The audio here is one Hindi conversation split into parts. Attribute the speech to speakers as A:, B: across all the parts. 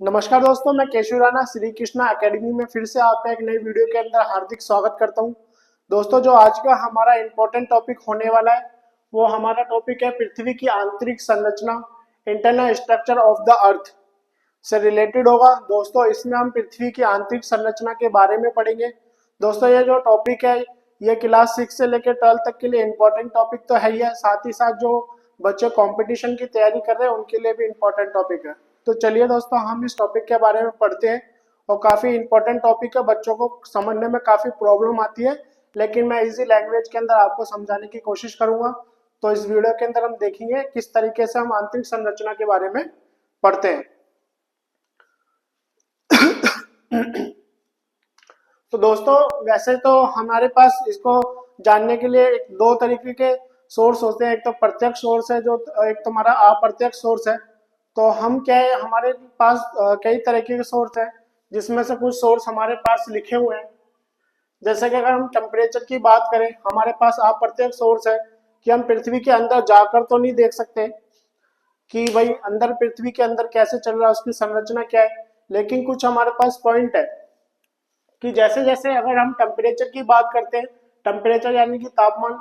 A: नमस्कार दोस्तों, मैं केशव राणा श्री कृष्णा एकेडमी में फिर से आपका एक नई वीडियो के अंदर हार्दिक स्वागत करता हूं। दोस्तों, जो आज का हमारा इम्पोर्टेंट टॉपिक होने वाला है वो हमारा टॉपिक है पृथ्वी की आंतरिक संरचना, internal structure of the earth से रिलेटेड होगा। दोस्तों, इसमें हम पृथ्वी की आंतरिक संरचना के बारे में पढ़ेंगे। दोस्तों, ये जो टॉपिक है ये क्लास 6 से लेकर 12 तक के लिए इम्पोर्टेंट टॉपिक तो है ही है, साथ ही साथ जो बच्चे कंपटीशन की तैयारी कर रहे हैं उनके लिए भी इम्पोर्टेंट टॉपिक है। तो चलिए दोस्तों, हम इस टॉपिक के बारे में पढ़ते हैं। और काफी इंपॉर्टेंट टॉपिक है, बच्चों को समझने में काफी प्रॉब्लम आती है, लेकिन मैं इजी लैंग्वेज के अंदर आपको समझाने की कोशिश करूंगा। तो इस वीडियो के अंदर हम देखेंगे किस तरीके से हम आंतरिक संरचना के बारे में पढ़ते हैं। तो दोस्तों, वैसे तो हमारे पास इसको जानने के लिए दो तरीके के सोर्स होते हैं। एक तो प्रत्यक्ष सोर्स है, जो एक तो हमारा अप्रत्यक्ष सोर्स है। तो हम क्या है, हमारे पास कई तरीके के सोर्स है, जिसमें से कुछ सोर्स हमारे पास लिखे हुए हैं। जैसे कि अगर हम टेम्परेचर की बात करें, हमारे पास अप्रत्यक्ष सोर्स है कि हम पृथ्वी के अंदर जाकर तो नहीं देख सकते कि भाई अंदर पृथ्वी के अंदर कैसे चल रहा है, उसकी संरचना क्या है, लेकिन कुछ हमारे पास पॉइंट है कि जैसे जैसे अगर हम टेम्परेचर की बात करते हैं, टेम्परेचर यानी कि तापमान,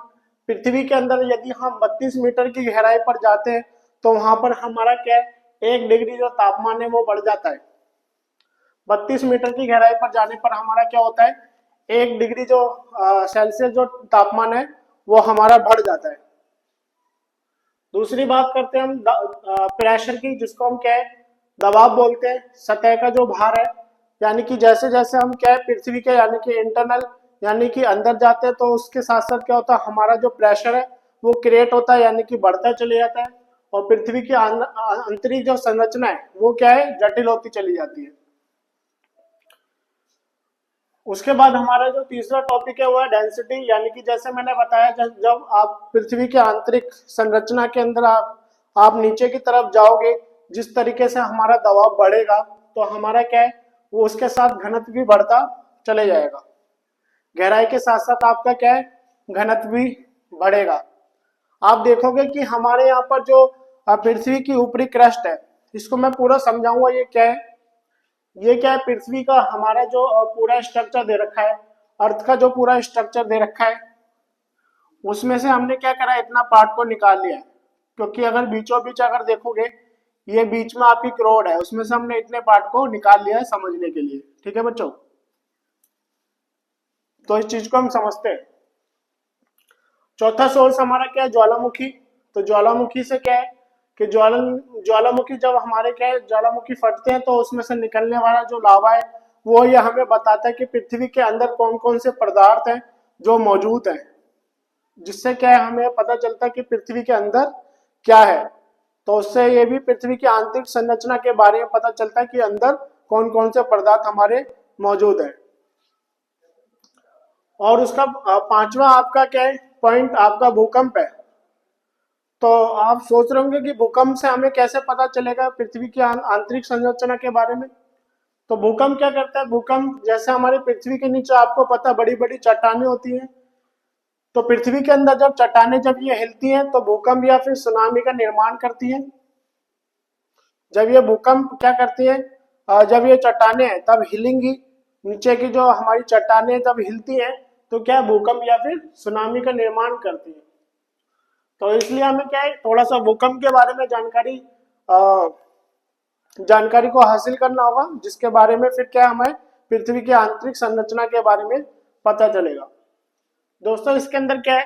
A: पृथ्वी के अंदर यदि हम 32 मीटर की गहराई पर जाते हैं तो वहां पर हमारा क्या है, 1 डिग्री जो तापमान है वो बढ़ जाता है। 32 मीटर की गहराई पर जाने पर हमारा क्या होता है, 1 डिग्री जो सेल्सियस जो तापमान है वो हमारा बढ़ जाता है। दूसरी बात करते हैं हम प्रेशर की, जिसको हम क्या है, दबाव बोलते हैं। सतह का जो भार है, यानी कि जैसे जैसे हम क्या है पृथ्वी के यानी कि इंटरनल यानी कि अंदर जाते हैं तो उसके साथ साथ क्या होता है, हमारा जो प्रेशर है वो क्रिएट होता है, यानी कि बढ़ता चले जाता है। और पृथ्वी की आंतरिक जो संरचना है वो क्या है, जटिल होती चली जाती है। उसके बाद हमारा जो तीसरा टॉपिक है वो है डेंसिटी, यानी कि जैसे मैंने बताया, जब आप पृथ्वी के आंतरिक संरचना के अंदर आप नीचे की तरफ जाओगे, जिस तरीके से हमारा दबाव बढ़ेगा तो हमारा क्या है, वो उसके साथ घनत्व भी बढ़ता चले जाएगा। गहराई के साथ साथ आपका क्या है, घनत्व भी बढ़ेगा। आप देखोगे कि हमारे यहाँ पर जो पृथ्वी की ऊपरी क्रस्ट है, इसको मैं पूरा समझाऊंगा ये क्या है। ये क्या है, पृथ्वी का हमारा जो पूरा स्ट्रक्चर दे रखा है, अर्थ का जो पूरा स्ट्रक्चर दे रखा है, उसमें से हमने क्या करा है, इतना पार्ट को निकाल लिया है। क्योंकि अगर बीचों बीच अगर देखोगे, ये बीच में आपकी क्रोड है, उसमें से हमने इतने पार्ट को निकाल लिया है समझने के लिए। ठीक है बच्चों, तो इस चीज को हम समझते हैं। चौथा सोर्स हमारा क्या है, ज्वालामुखी। तो ज्वालामुखी से क्या है कि ज्वालामुखी जब हमारे क्या है, ज्वालामुखी फटते हैं तो उसमें से निकलने वाला जो लावा है वो ये हमें बताता है कि पृथ्वी के अंदर कौन कौन से पदार्थ हैं जो मौजूद हैं, जिससे क्या है हमें पता चलता है कि पृथ्वी के अंदर क्या है। तो उससे ये भी पृथ्वी की आंतरिक संरचना के बारे में पता चलता है कि अंदर कौन कौन से पदार्थ हमारे मौजूद है। और उसका पांचवा आपका क्या है पॉइंट, आपका भूकंप है। तो आप सोच रहे होंगे कि भूकंप से हमें कैसे पता चलेगा पृथ्वी की आंतरिक संरचना के बारे में। तो भूकंप क्या करता है, भूकंप जैसे हमारी पृथ्वी के नीचे आपको पता बड़ी बड़ी चट्टानें होती हैं, तो पृथ्वी के अंदर जब चट्टानें जब ये हिलती हैं तो भूकंप या फिर सुनामी का निर्माण करती हैं। जब ये भूकंप क्या करती है, जब ये चट्टानें हैं तब हिलेंगी, नीचे की जो हमारी चट्टानें जब हिलती हैं तो क्या भूकंप या फिर सुनामी का निर्माण करती है। तो इसलिए हमें क्या है, थोड़ा सा भूकंप के बारे में जानकारी को हासिल करना होगा, जिसके बारे में फिर क्या हमें पृथ्वी की आंतरिक संरचना के बारे में पता चलेगा। दोस्तों, इसके अंदर क्या है,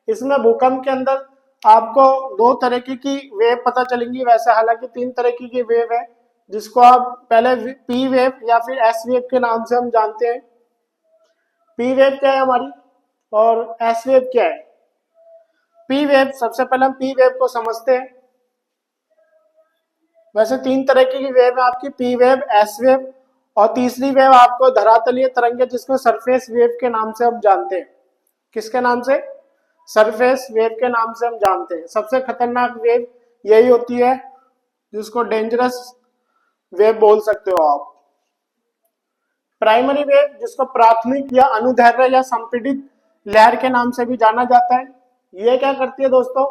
A: इसमें भूकंप के अंदर आपको दो तरह की वेव पता चलेंगी। वैसे हालांकि 3 तरह की वेव है, जिसको आप पहले पी वेव या फिर एस वेव के नाम से हम जानते हैं। पी वेव क्या है हमारी और एस वेव क्या है। पी वेव, सबसे पहले हम पी वेव को समझते हैं। वैसे 3 तरह की वेव है आपकी, पी वेव, एस वेव और तीसरी वेव आपको धरातलीय तरंग, जिसको सरफेस वेव के नाम से हम जानते हैं। किसके नाम से, सरफेस वेव के नाम से हम जानते हैं। सबसे खतरनाक वेव यही होती है, जिसको डेंजरस वेव बोल सकते हो आप। प्राइमरी वेव, जिसको प्राथमिक या अनुदैर्ध्य या संपीड़ित लहर के नाम से भी जाना जाता है। ये क्या करती है दोस्तों,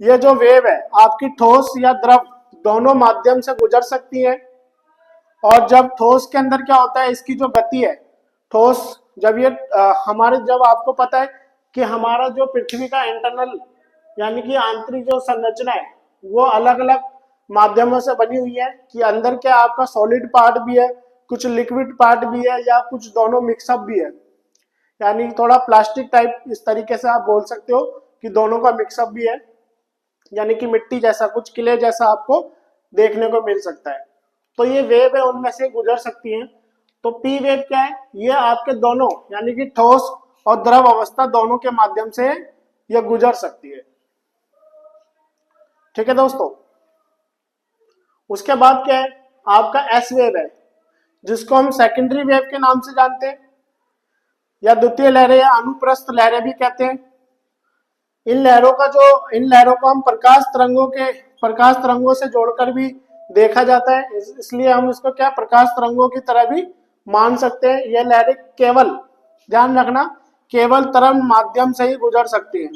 A: ये जो वेव है आपकी ठोस या द्रव दोनों माध्यम से गुजर सकती है। और जब ठोस के अंदर क्या होता है, इसकी जो गति है, ठोस जब ये हमारे, जब आपको पता है कि हमारा जो पृथ्वी का इंटरनल यानी कि आंतरिक जो संरचना है वो अलग अलग माध्यमों से बनी हुई है, कि अंदर क्या आपका सॉलिड पार्ट भी है, कुछ लिक्विड पार्ट भी है, या कुछ दोनों मिक्सअप भी है, यानी थोड़ा प्लास्टिक टाइप, इस तरीके से आप बोल सकते हो कि दोनों का मिक्सअप भी है, यानी कि मिट्टी जैसा, कुछ किले जैसा आपको देखने को मिल सकता है। तो ये वेव है, उनमें से गुजर सकती हैं। तो पी वेव क्या है, ये आपके दोनों यानी कि ठोस और द्रव अवस्था दोनों के माध्यम से ये गुजर सकती है। ठीक है दोस्तों। उसके बाद क्या है, आपका एस वेव है, जिसको हम सेकेंडरी वेव के नाम से जानते हैं, या द्वितीय लहरें या अनुप्रस्थ लहरें भी कहते हैं। इन लहरों को हम प्रकाश तरंगों से जोड़कर भी देखा जाता है, इसलिए हम इसको क्या प्रकाश तरंगों की तरह भी मान सकते हैं। यह लहरें केवल, ध्यान रखना, केवल तरंग माध्यम से ही गुजर सकती हैं।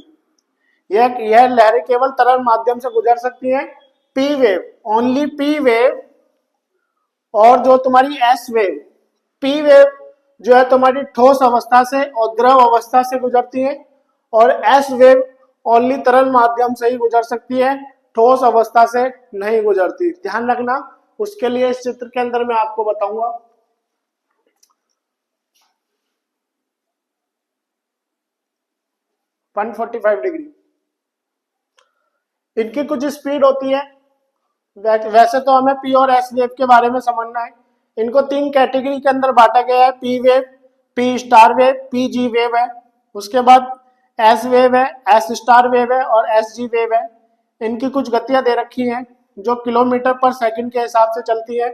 A: यह लहरें केवल तरंग माध्यम से गुजर सकती हैं। P wave, only P wave, और जो तुम्हारी एस वेव, पी वेव जो है तुम्हारी ठोस अवस्था से और द्रव अवस्था से गुजरती है, और एस वेव ओनली तरल माध्यम से ही गुजर सकती है, ठोस अवस्था से नहीं गुजरती। ध्यान रखना, उसके लिए इस चित्र के अंदर मैं आपको बताऊंगा। वन 145 डिग्री इनकी कुछ स्पीड होती है। वैसे तो हमें पी और एस वेव के बारे में समझना है। इनको 3 कैटेगरी के अंदर बांटा गया है, P wave, P star wave, P G wave है। उसके बाद एस वेव है, एस स्टार वेव है, और एस जी वेव है। इनकी कुछ गतियां दे रखी हैं जो किलोमीटर पर सेकंड के हिसाब से चलती है।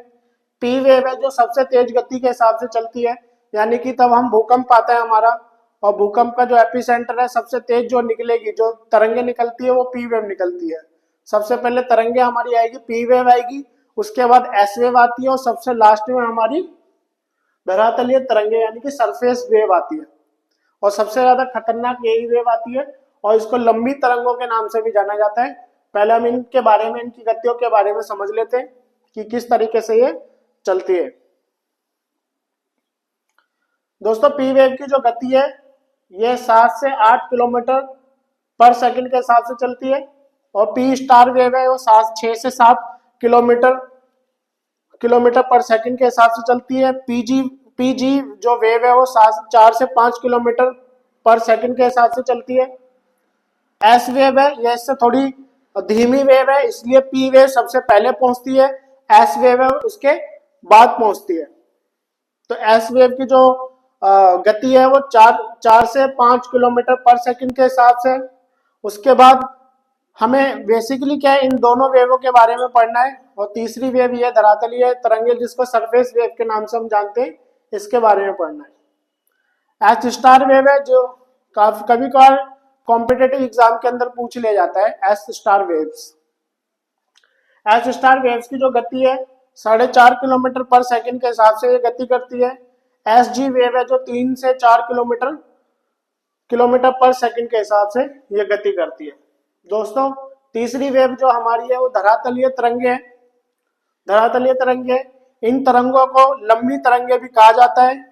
A: पी वेव है जो सबसे तेज गति के हिसाब से चलती है, यानी कि तब हम भूकंप आता है हमारा, और भूकंप का जो एपिसेंटर है, सबसे तेज जो निकलेगी, जो तरंगे निकलती है, वो पी वेव निकलती है। सबसे पहले तरंगे हमारी आएगी, पी वेव आएगी, उसके बाद एस वेव आती है, और सबसे लास्ट में हमारी धरातलीय तरंगे यानी कि सरफेस वेव आती है। और सबसे ज्यादा खतरनाक यही वेव आती है, और इसको लंबी तरंगों के नाम से भी जाना जाता है। पहले हम इनके बारे में, इनकी गतियों के बारे में समझ लेते हैं कि किस तरीके से ये चलती है। दोस्तों, पी वेव की जो गति है, ये 7 से 8 किलोमीटर पर सेकंड के हिसाब से चलती है, और पी स्टार वेव है वो 6 से 7 किलोमीटर किलोमीटर पर सेकंड के हिसाब से चलती है। पीजी जो वेव है वो 4 से 5 किलोमीटर पर सेकंड के हिसाब से चलती है। एस वेव है, यह इससे थोड़ी धीमी वेव है, इसलिए पी वेव सबसे पहले पहुंचती है, एस वेव है उसके बाद पहुंचती है। तो एस वेव की जो गति है वो 4 से 5 किलोमीटर पर सेकंड के हिसाब से। उसके बाद हमें बेसिकली क्या है, इन दोनों वेवों के बारे में पढ़ना है। और तीसरी वेव ये धरातलीय तरंगे, जिसको सरफेस वेव के नाम से हम जानते हैं, इसके बारे में पढ़ना है। एस स्टार वेव है जो कभी कभार कॉम्पिटेटिव एग्जाम के अंदर पूछ लिया जाता है, S star waves. S star waves की जो गति है 4.5 किलोमीटर पर सेकंड के हिसाब से ये गति करती है। एस जी वेव है जो 3 से 4 किलोमीटर पर सेकंड के हिसाब से ये गति करती है। दोस्तों, तीसरी वेव जो हमारी है वो धरातलीय तरंगे है। धरातलीय तरंगे, इन तरंगों को लंबी तरंगे भी कहा जाता है।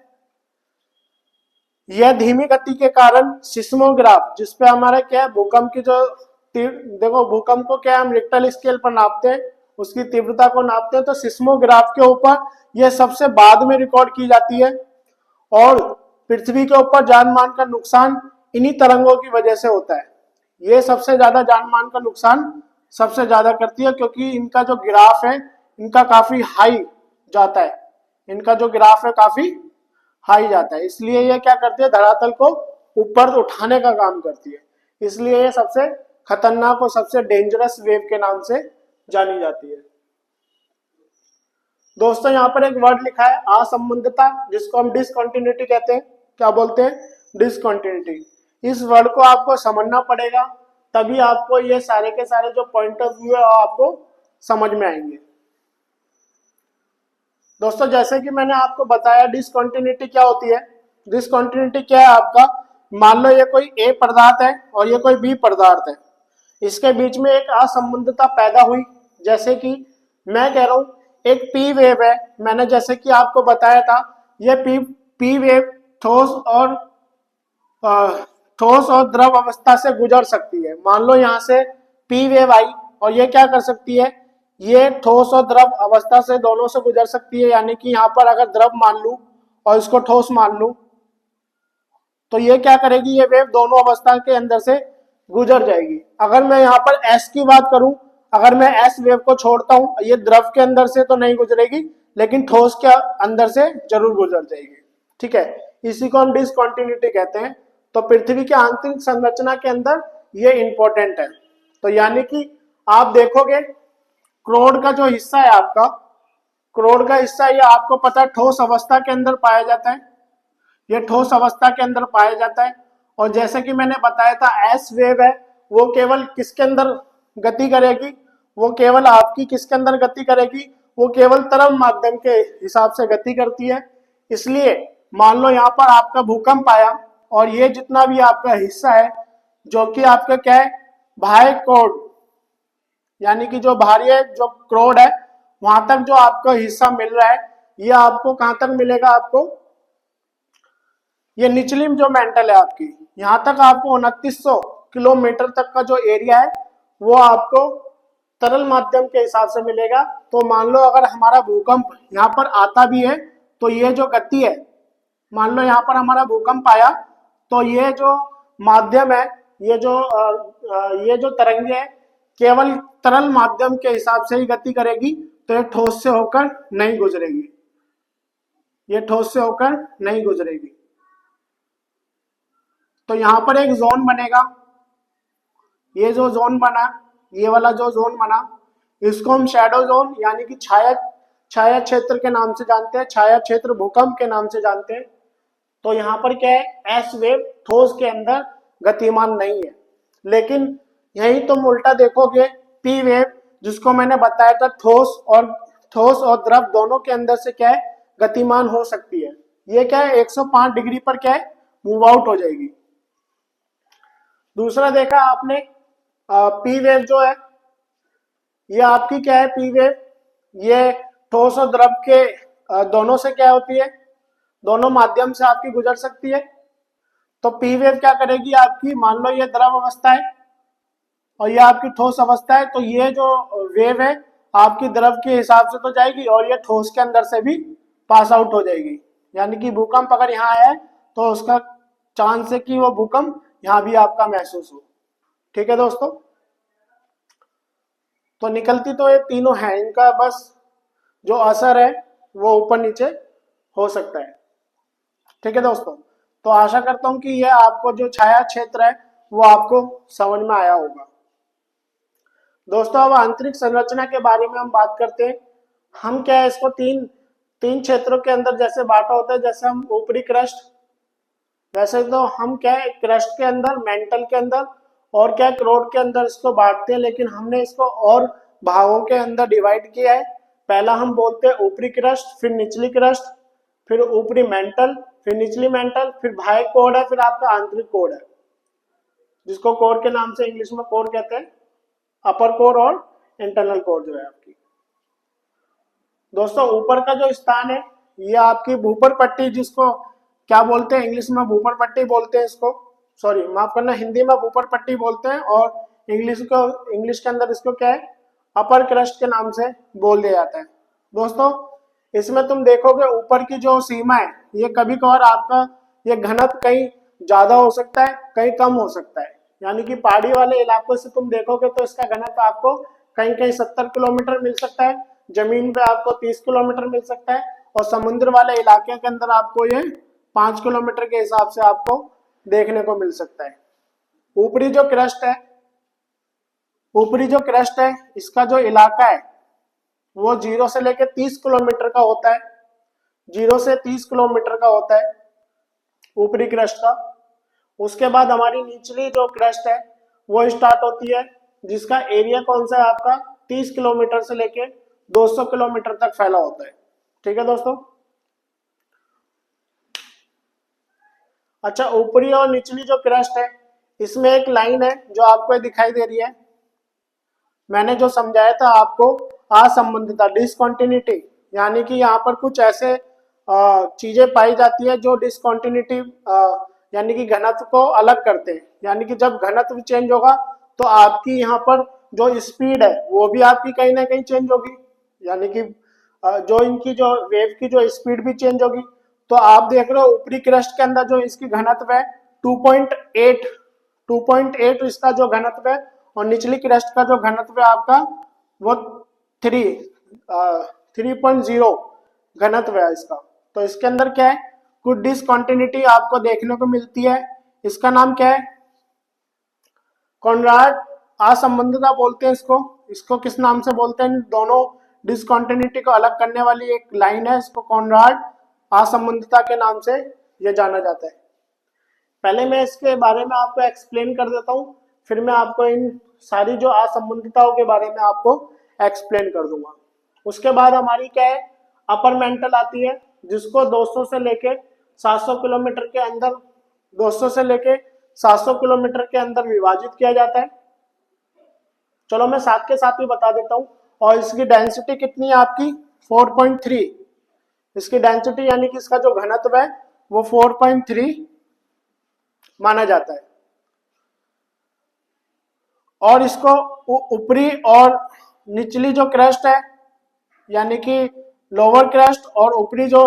A: यह धीमी गति के कारण सिस्मोग्राफ, जिसपे हमारा क्या है, भूकंप की जो देखो, भूकंप को क्या हम रिक्टर स्केल पर नापते हैं, उसकी तीव्रता को नापते हैं, तो सिस्मोग्राफ के ऊपर यह सबसे बाद में रिकॉर्ड की जाती है। और पृथ्वी के ऊपर जान मान का नुकसान इन्हीं तरंगों की वजह से होता है। ये सबसे ज्यादा जान मान का नुकसान सबसे ज्यादा करती है, क्योंकि इनका जो ग्राफ है, इनका काफी हाई जाता है, इनका जो ग्राफ है काफी हाई जाता है, इसलिए ये क्या करती है, धरातल को ऊपर उठाने का काम करती है। इसलिए ये सबसे खतरनाक और सबसे डेंजरस वेव के नाम से जानी जाती है। दोस्तों, यहाँ पर एक वर्ड लिखा है असंबंधता, जिसको हम डिसकंटिन्यूटी कहते हैं। क्या बोलते हैं? डिसकंटिन्यूटी। इस वर्ड को आपको समझना पड़ेगा, तभी आपको ये सारे के सारे जो पॉइंट ऑफ व्यू है आपको समझ में आएंगे। दोस्तों, जैसे कि मैंने आपको बताया डिसकंटिन्यूटी क्या होती है। डिसकंटिन्यूटी क्या है आपका, मान लो ये कोई ए पदार्थ है और ये कोई बी पदार्थ है, इसके बीच में एक असंबंधता पैदा हुई। जैसे कि मैं कह रहा हूं एक पी वेव है, मैंने जैसे कि आपको बताया था, ये पी वेव ठोस और ठोस और द्रव अवस्था से गुजर सकती है। मान लो यहाँ से पी वेव आई और ये क्या कर सकती है, ये ठोस और द्रव अवस्था से दोनों से गुजर सकती है। यानी कि यहाँ पर अगर द्रव मान लूं और इसको ठोस मान लूं तो ये क्या करेगी, ये वेव दोनों अवस्था के अंदर से गुजर जाएगी। अगर मैं यहाँ पर एस की बात करूं, अगर मैं एस वेव को छोड़ता हूं, ये द्रव के अंदर से तो नहीं गुजरेगी लेकिन ठोस के अंदर से जरूर गुजर जाएगी। ठीक है, इसी को हम डिसकंटिन्यूटी कहते हैं। तो पृथ्वी की आंतरिक संरचना के अंदर ये इंपॉर्टेंट है। तो यानी कि आप देखोगे क्रोड का जो हिस्सा है आपका, क्रोड का हिस्सा ये आपको पता है ठोस अवस्था के अंदर पाया जाता है, ये ठोस अवस्था के अंदर पाया जाता है। और जैसे कि मैंने बताया था एस वेव है, वो केवल किसके अंदर गति करेगी, वो केवल आपकी किसके अंदर गति करेगी, वो केवल तरल माध्यम के हिसाब से गति करती है। इसलिए मान लो यहाँ पर आपका भूकंप आया और ये जितना भी आपका हिस्सा है जो कि आपका क्या है, बाह्य क्रोड, यानी कि जो बाहरी जो क्रोड है वहां तक जो आपको हिस्सा मिल रहा है, ये आपको कहां तक मिलेगा, आपको ये निचली जो मेंटल है आपकी, यहाँ तक आपको 2900 किलोमीटर तक का जो एरिया है वो आपको तरल माध्यम के हिसाब से मिलेगा। तो मान लो अगर हमारा भूकंप यहाँ पर आता भी है तो ये जो गति है, मान लो यहाँ पर हमारा भूकंप आया तो ये जो माध्यम है, ये जो तरंगे है केवल तरल माध्यम के हिसाब से ही गति करेगी। तो ये ठोस से होकर नहीं गुजरेगी, ये ठोस से होकर नहीं गुजरेगी। तो यहाँ पर एक जोन बनेगा, ये जो जोन बना, ये वाला जो जोन बना, इसको हम शैडो जोन यानी कि छाया क्षेत्र के नाम से जानते हैं, छाया क्षेत्र भूकंप के नाम से जानते हैं। तो यहाँ पर क्या है, एस वेव ठोस के अंदर गतिमान नहीं है। लेकिन यही तुम उल्टा देखोगे, पी वेव जिसको मैंने बताया था ठोस और द्रव दोनों के अंदर से क्या है, गतिमान हो सकती है। ये क्या है 105 डिग्री पर क्या है, मूव आउट हो जाएगी। दूसरा देखा आपने पी वेव जो है, ये आपकी क्या है, पी वेव ये ठोस और द्रव के दोनों से क्या होती है, दोनों माध्यम से आपकी गुजर सकती है। तो पी वेव क्या करेगी आपकी, मान लो ये द्रव अवस्था है और ये आपकी ठोस अवस्था है, तो ये जो वेव है आपकी द्रव के हिसाब से तो जाएगी और ये ठोस के अंदर से भी पास आउट हो जाएगी। यानी कि भूकंप अगर यहाँ है तो उसका चांस है कि वो भूकंप यहाँ भी आपका महसूस हो। ठीक है दोस्तों, तो निकलती तो ये तीनों है, इनका बस जो असर है वो ऊपर नीचे हो सकता है। ठीक है दोस्तों, तो आशा करता हूं कि ये आपको जो छाया क्षेत्र है वो आपको समझ में आया होगा। दोस्तों अब आंतरिक संरचना के बारे में हम बात करते हैं। हम क्या है इसको तीन क्षेत्रों के अंदर जैसे बांटा होता है, जैसे हम ऊपरी क्रस्ट, वैसे तो हम क्या है क्रस्ट के अंदर, मेंटल के अंदर और क्या क्रोड के अंदर इसको बांटते हैं, लेकिन हमने इसको और भागों के अंदर डिवाइड किया है। पहला हम बोलते हैं ऊपरी क्रस्ट, फिर निचली क्रस्ट, फिर ऊपरी मेंटल, फिर निचली मेंटल, फिर बाह्य कोर है, फिर आपका आंतरिक कोर है, जिसको कोर के नाम से इंग्लिश में कोर कहते हैं, अपर कोर और इंटरनल कोर जो है आपकी। दोस्तों ऊपर का जो स्थान है ये आपकी भूपर पट्टी, जिसको क्या बोलते हैं इंग्लिश में, भूपर पट्टी बोलते हैं इसको, सॉरी माफ करना, हिंदी में भूपर पट्टी बोलते हैं और इंग्लिश के अंदर इसको क्या है, अपर क्रस्ट के नाम से बोल दिया जाता है। दोस्तों इसमें तुम देखोगे ऊपर की जो सीमा है, ये कभी कभार आपका ये घनत्व कहीं ज्यादा हो सकता है, कहीं कम हो सकता है। यानी कि पहाड़ी वाले इलाकों से तुम देखोगे तो इसका घनत्व आपको कहीं कहीं 70 किलोमीटर मिल सकता है, जमीन पे आपको 30 किलोमीटर मिल सकता है, और समुद्र वाले इलाके के अंदर आपको ये 5 किलोमीटर के हिसाब से आपको देखने को मिल सकता है। ऊपरी जो क्रस्ट है इसका जो इलाका है वो 0 से लेकर 30 किलोमीटर का होता है, 0 से 30 किलोमीटर का होता है ऊपरी क्रस्ट का। उसके बाद हमारी निचली जो क्रस्ट है वो स्टार्ट होती है, जिसका एरिया कौन सा है आपका, 30 किलोमीटर से लेके 200 किलोमीटर तक फैला होता है। ठीक है दोस्तों, अच्छा ऊपरी और निचली जो क्रस्ट है इसमें एक लाइन है जो आपको दिखाई दे रही है, मैंने जो समझाया था आपको असंबंधता डिसकंटिन्यूटी, यानी कि यहाँ पर कुछ ऐसे चीजें पाई जाती है जो डिसकंटिन्यूटी यानी कि घनत्व को अलग करते हैं। यानी कि जब घनत्व चेंज होगा तो आपकी यहाँ पर जो स्पीड है वो भी आपकी कहीं ना कहीं चेंज होगी, यानी कि जो इनकी जो वेव की जो स्पीड भी चेंज होगी। तो आप देख रहे हो ऊपरी क्रस्ट के अंदर जो इसकी घनत्व है 2.8 इसका जो घनत्व है, और निचली क्रस्ट का जो घनत्व है आपका वो 3.0 घनत्व है इसका। तो इसके अंदर क्या है, कुछ डिसकंटिन्यूटी आपको देखने को मिलती है। इसका नाम क्या है, कॉनराड असंबंधता बोलते हैं इसको। इसको किस नाम से बोलते हैं, दोनों डिसकंटिन्यूटी को अलग करने वाली एक लाइन है, इसको कॉनराड असंबंधता के नाम से यह जाना जाता है। पहले मैं इसके बारे में आपको एक्सप्लेन कर देता हूँ, फिर मैं आपको इन सारी जो असंबंधताओं के बारे में आपको एक्सप्लेन कर दूंगा। उसके बाद हमारी क्या है, अपर मेंटल आती है, जिसको 200 से लेके 700 किलोमीटर के अंदर 200 से लेके 700 किलोमीटर के अंदर विभाजित किया जाता है। चलो मैं साथ के साथ ही बता देता हूँ। और इसकी डेंसिटी कितनी है आपकी 4.3, इसकी डेंसिटी यानी कि इसका जो घनत्व है वो 4.3 माना जाता है। और इसको ऊपरी और निचली जो क्रस्ट है, यानी कि लोअर क्रस्ट और ऊपरी जो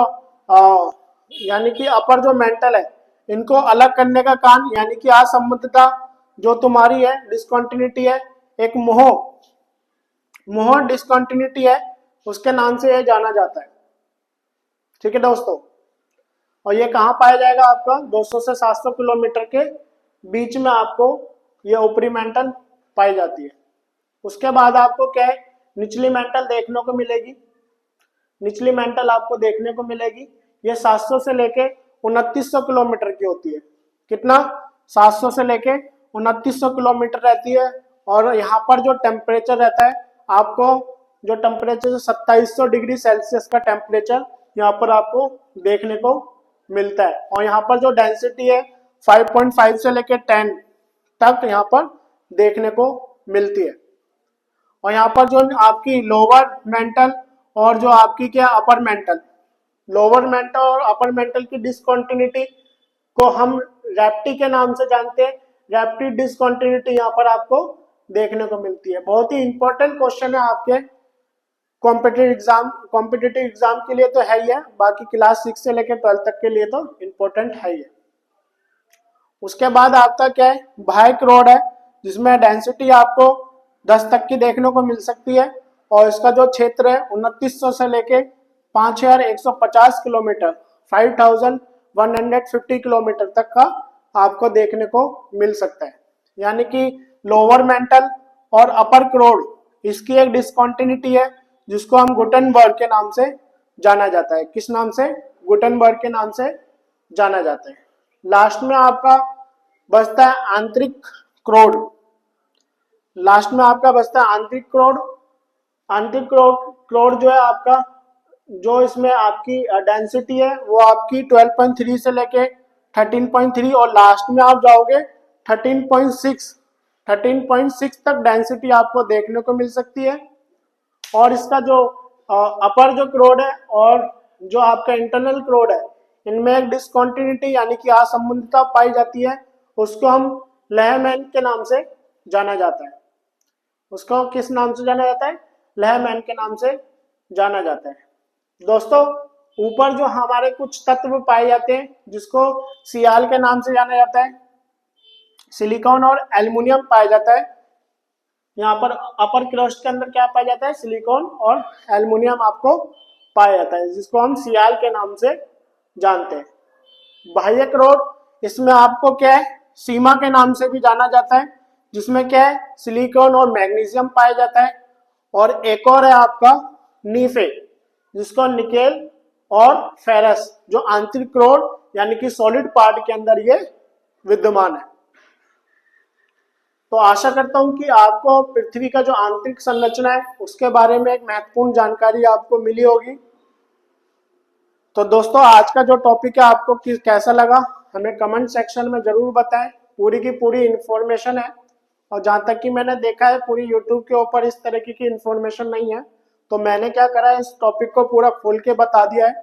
A: यानी कि अपर जो मेंटल है, इनको अलग करने का काम, यानी कि असंबद्धता जो तुम्हारी है, डिसकंटिन्यूटी है, एक मोह डिसकंटिन्यूटी है, उसके नाम से यह जाना जाता है। ठीक है दोस्तों, और ये कहाँ पाया जाएगा, आपका 200 से 700 किलोमीटर के बीच में आपको ये ऊपरी मेंटल पाई जाती है। उसके बाद आपको क्या है, निचली मेंटल देखने को मिलेगी। निचली मेंटल आपको देखने को मिलेगी, ये 700 से लेके 2900 किलोमीटर की होती है। कितना, 700 से लेके 2900 किलोमीटर रहती है। और यहाँ पर जो टेम्परेचर रहता है, आपको जो टेम्परेचर 2700 डिग्री सेल्सियस का टेम्परेचर यहाँ पर आपको देखने को मिलता है। और यहाँ पर जो डेंसिटी है 5.5 से लेके 10 तक यहाँ पर देखने को मिलती है। और यहाँ पर जो आपकी लोअर मेंटल और जो आपकी क्या अपर मेंटल, लोअर मेंटल और अपर मेंटल की डिसकंटिन्यूटी को हम रैप्टी के नाम से जानते हैं। रैप्टी डिसकंटिन्यूटी यहाँ पर आपको देखने को मिलती है। बहुत ही इंपॉर्टेंट क्वेश्चन है आपके कॉम्पिटिटिव एग्जाम के लिए तो है ही है, बाकी क्लास 6 से लेकर 12 तक के लिए तो इम्पोर्टेंट है ही है। उसके बाद आपका क्या है, बाह्यक रोड है, जिसमें डेंसिटी आपको 10 तक की देखने को मिल सकती है। और इसका जो क्षेत्र है 2900 से लेके 5150 किलोमीटर 5150 किलोमीटर तक का आपको देखने को मिल सकता है। यानी कि लोअर मेंटल और अपर क्रोड, इसकी एक डिसकंटिन्यूटी है, जिसको हम गुटेनबर्ग के नाम से जाना जाता है। किस नाम से, गुटेनबर्ग के नाम से जाना जाता है। लास्ट में आपका बचता है आंतरिक क्रोड। लास्ट में आपका बचता है आंतरिक क्रोड। आंतरिक क्रोड जो है आपका, जो इसमें आपकी डेंसिटी है वो आपकी 12.3 से लेके 13.3, और लास्ट में आप जाओगे 13.6 तक डेंसिटी आपको देखने को मिल सकती है। और इसका जो अपर जो क्रोड है और जो आपका इंटरनल क्रोड है, इनमें एक डिसकंटिन्यूटी यानी कि असंबद्धता पाई जाती है। उसको हम लेहमैन के नाम से जाना जाता है। उसको किस नाम से जाना जाता है, लेहमैन के नाम से जाना जाता है। दोस्तों, ऊपर जो हमारे कुछ तत्व पाए जाते हैं, जिसको सियाल के नाम से जाना जाता है, सिलिकॉन और एल्युमिनियम पाया जाता है। यहाँ पर अपर क्रस्ट के अंदर क्या पाया जाता है, सिलिकॉन और एल्युमिनियम आपको पाया जाता है, जिसको हम सियाल के नाम से जानते हैं। बाह्यक रोड, इसमें आपको क्या है, सीमा के नाम से भी जाना जाता है, जिसमें क्या है, सिलिकॉन और मैग्नीशियम पाया जाता है। और एक और है आपका नीफे, जिसको निकेल और फेरस, जो आंतरिक क्रोड यानी कि सॉलिड पार्ट के अंदर ये विद्यमान है। तो आशा करता हूं कि आपको पृथ्वी का जो आंतरिक संरचना है उसके बारे में एक महत्वपूर्ण जानकारी आपको मिली होगी। तो दोस्तों, आज का जो टॉपिक है आपको कैसा लगा, हमें कमेंट सेक्शन में जरूर बताएं। पूरी की पूरी इंफॉर्मेशन है, और जहां तक कि मैंने देखा है पूरी यूट्यूब के ऊपर इस तरह की इंफॉर्मेशन नहीं है। तो मैंने क्या करा है, इस टॉपिक को पूरा खोल के बता दिया है,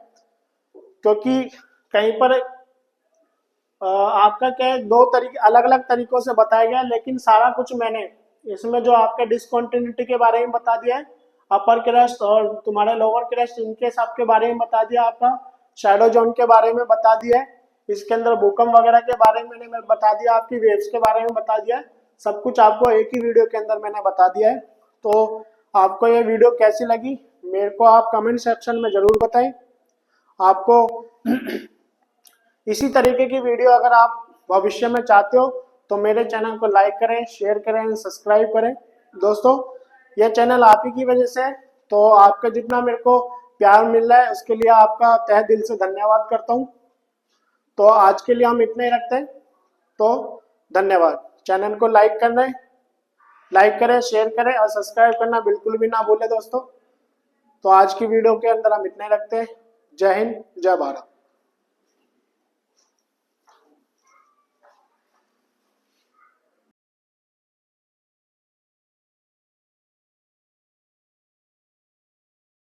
A: क्योंकि कहीं पर आपका क्या है, दो तरीके अलग अलग तरीकों से बताया गया है, लेकिन सारा कुछ मैंने इसमें जो आपके डिसकंटिन्यूटी के बारे में बता दिया है, अपर क्रस्ट और तुम्हारे लोअर क्रस्ट इनके सब के बारे में बता दिया, आपका शैडो जोन के बारे में बता दिया है, इसके अंदर भूकंप वगैरह के बारे में मैंने बता दिया, आपकी वेव्स के बारे में बता दिया है, सब कुछ आपको एक ही वीडियो के अंदर मैंने बता दिया है। तो आपको ये वीडियो कैसी लगी मेरे को आप कमेंट सेक्शन में जरूर बताएं। आपको इसी तरीके की वीडियो अगर आप भविष्य में चाहते हो तो मेरे चैनल को लाइक करें, शेयर करें, सब्सक्राइब करें। दोस्तों यह चैनल आप ही की वजह से है, तो आपका जितना मेरे को प्यार मिल रहा है उसके लिए आपका तहे दिल से धन्यवाद करता हूं। तो आज के लिए हम इतने ही रखते हैं, तो धन्यवाद। चैनल को लाइक करें, शेयर करें और सब्सक्राइब करना बिल्कुल भी ना भूलें दोस्तों। तो आज की वीडियो के अंदर हम इतने ही रखते हैं। जय हिंद, जय भारत।